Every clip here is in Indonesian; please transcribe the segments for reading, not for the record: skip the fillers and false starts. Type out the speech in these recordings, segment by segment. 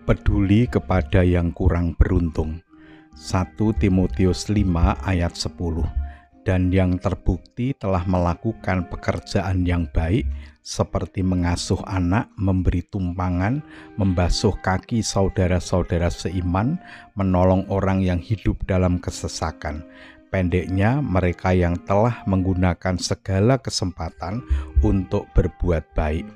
Peduli kepada yang kurang beruntung. 1 Timotius 5 ayat 10. Dan yang terbukti telah melakukan pekerjaan yang baik seperti mengasuh anak, memberi tumpangan, membasuh kaki saudara-saudara seiman, menolong orang yang hidup dalam kesesakan. Pendeknya, mereka yang telah menggunakan segala kesempatan untuk berbuat baik.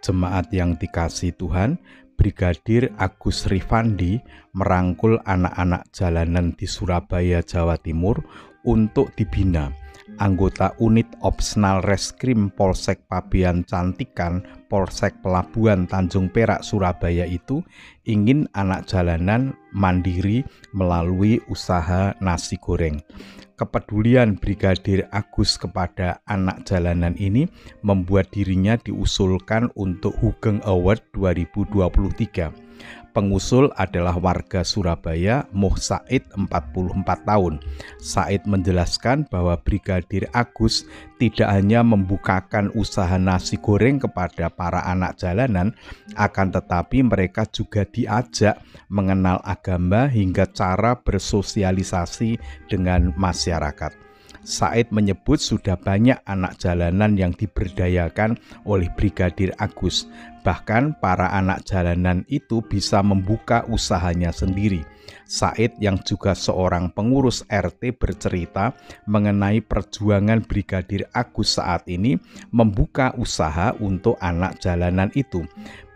Jemaat yang dikasihi Tuhan, Brigadir Agus Rifandi merangkul anak-anak jalanan di Surabaya, Jawa Timur untuk dibina. Anggota unit Opsnal Reskrim Polsek Pabean Cantikan, Polsek Pelabuhan Tanjung Perak, Surabaya itu ingin anak jalanan mandiri melalui usaha nasi goreng. Kepedulian Brigadir Agus kepada anak jalanan ini membuat dirinya diusulkan untuk Hugeng Award 2023. Pengusul adalah warga Surabaya, Moh Said, 44 tahun. Said menjelaskan bahwa Brigadir Agus tidak hanya membukakan usaha nasi goreng kepada para anak jalanan, akan tetapi mereka juga diajak mengenal agama hingga cara bersosialisasi dengan masyarakat. Said menyebut sudah banyak anak jalanan yang diberdayakan oleh Brigadir Agus. Bahkan para anak jalanan itu bisa membuka usahanya sendiri. Said yang juga seorang pengurus RT bercerita mengenai perjuangan Brigadir Agus saat ini membuka usaha untuk anak jalanan itu.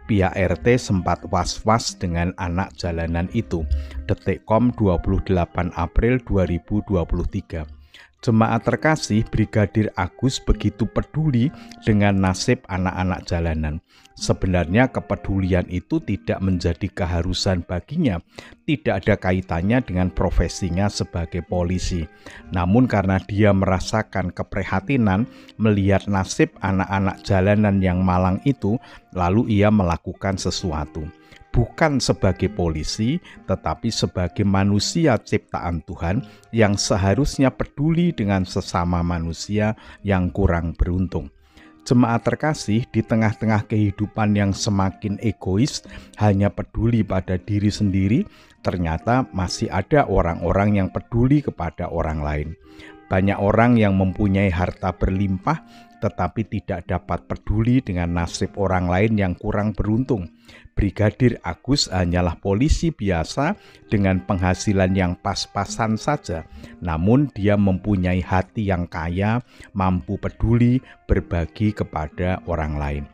Pihak RT sempat was-was dengan anak jalanan itu. Detikcom 28 April 2023. Jemaat terkasih, Brigadir Agus begitu peduli dengan nasib anak-anak jalanan. Sebenarnya kepedulian itu tidak menjadi keharusan baginya, tidak ada kaitannya dengan profesinya sebagai polisi. Namun karena dia merasakan keprihatinan melihat nasib anak-anak jalanan yang malang itu, lalu ia melakukan sesuatu. Bukan sebagai polisi, tetapi sebagai manusia ciptaan Tuhan yang seharusnya peduli dengan sesama manusia yang kurang beruntung. Jemaat terkasih, di tengah-tengah kehidupan yang semakin egois, hanya peduli pada diri sendiri, ternyata masih ada orang-orang yang peduli kepada orang lain. Banyak orang yang mempunyai harta berlimpah, tetapi tidak dapat peduli dengan nasib orang lain yang kurang beruntung. Brigadir Agus hanyalah polisi biasa dengan penghasilan yang pas-pasan saja, namun dia mempunyai hati yang kaya, mampu peduli, berbagi kepada orang lain.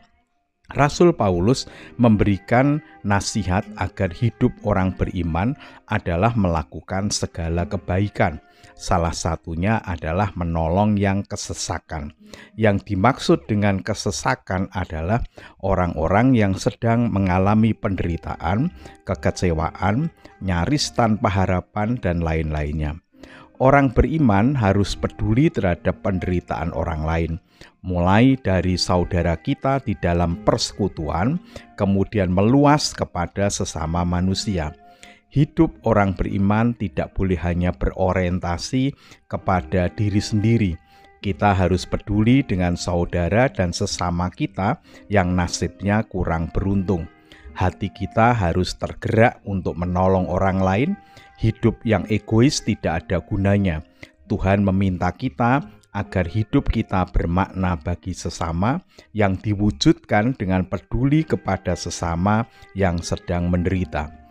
Rasul Paulus memberikan nasihat agar hidup orang beriman adalah melakukan segala kebaikan. Salah satunya adalah menolong yang kesesakan. Yang dimaksud dengan kesesakan adalah orang-orang yang sedang mengalami penderitaan, kekecewaan, nyaris tanpa harapan, dan lain-lainnya. Orang beriman harus peduli terhadap penderitaan orang lain, mulai dari saudara kita di dalam persekutuan, kemudian meluas kepada sesama manusia. Hidup orang beriman tidak boleh hanya berorientasi kepada diri sendiri. Kita harus peduli dengan saudara dan sesama kita yang nasibnya kurang beruntung. Hati kita harus tergerak untuk menolong orang lain. Hidup yang egois tidak ada gunanya. Tuhan meminta kita agar hidup kita bermakna bagi sesama yang diwujudkan dengan peduli kepada sesama yang sedang menderita.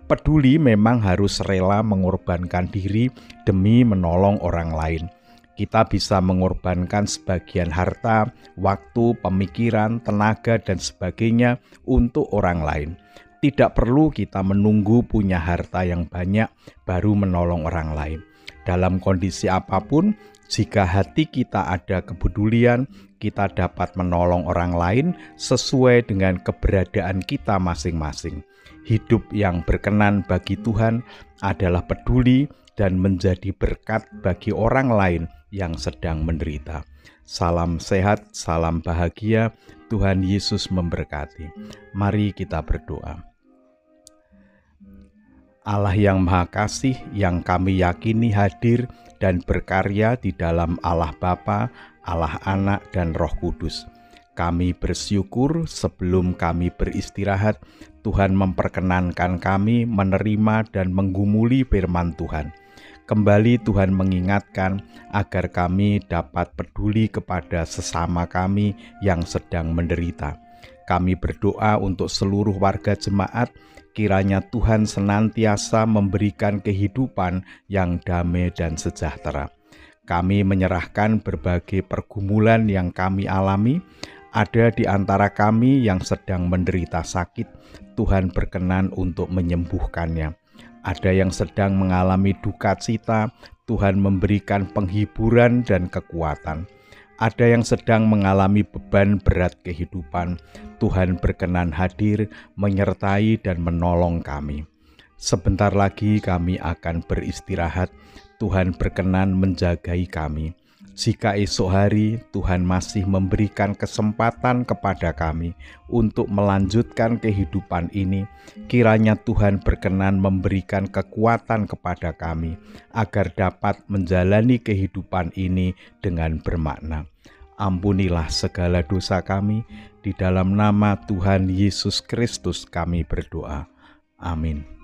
Peduli memang harus rela mengorbankan diri demi menolong orang lain. Kita bisa mengorbankan sebagian harta, waktu, pemikiran, tenaga, dan sebagainya untuk orang lain. Tidak perlu kita menunggu punya harta yang banyak baru menolong orang lain. Dalam kondisi apapun, jika hati kita ada kepedulian, kita dapat menolong orang lain sesuai dengan keberadaan kita masing-masing. Hidup yang berkenan bagi Tuhan adalah peduli dan menjadi berkat bagi orang lain yang sedang menderita. Salam sehat, salam bahagia, Tuhan Yesus memberkati. Mari kita berdoa. Allah yang Maha Kasih, yang kami yakini hadir dan berkarya di dalam Allah Bapa, Allah Anak, dan Roh Kudus. Kami bersyukur sebelum kami beristirahat, Tuhan memperkenankan kami menerima dan menggumuli firman Tuhan. Kembali Tuhan mengingatkan agar kami dapat peduli kepada sesama kami yang sedang menderita. Kami berdoa untuk seluruh warga jemaat, kiranya Tuhan senantiasa memberikan kehidupan yang damai dan sejahtera. Kami menyerahkan berbagai pergumulan yang kami alami. Ada di antara kami yang sedang menderita sakit, Tuhan berkenan untuk menyembuhkannya. Ada yang sedang mengalami duka cita, Tuhan memberikan penghiburan dan kekuatan. Ada yang sedang mengalami beban berat kehidupan, Tuhan berkenan hadir, menyertai dan menolong kami. Sebentar lagi kami akan beristirahat, Tuhan berkenan menjagai kami. Jika esok hari Tuhan masih memberikan kesempatan kepada kami untuk melanjutkan kehidupan ini, kiranya Tuhan berkenan memberikan kekuatan kepada kami agar dapat menjalani kehidupan ini dengan bermakna. Ampunilah segala dosa kami, di dalam nama Tuhan Yesus Kristus kami berdoa. Amin.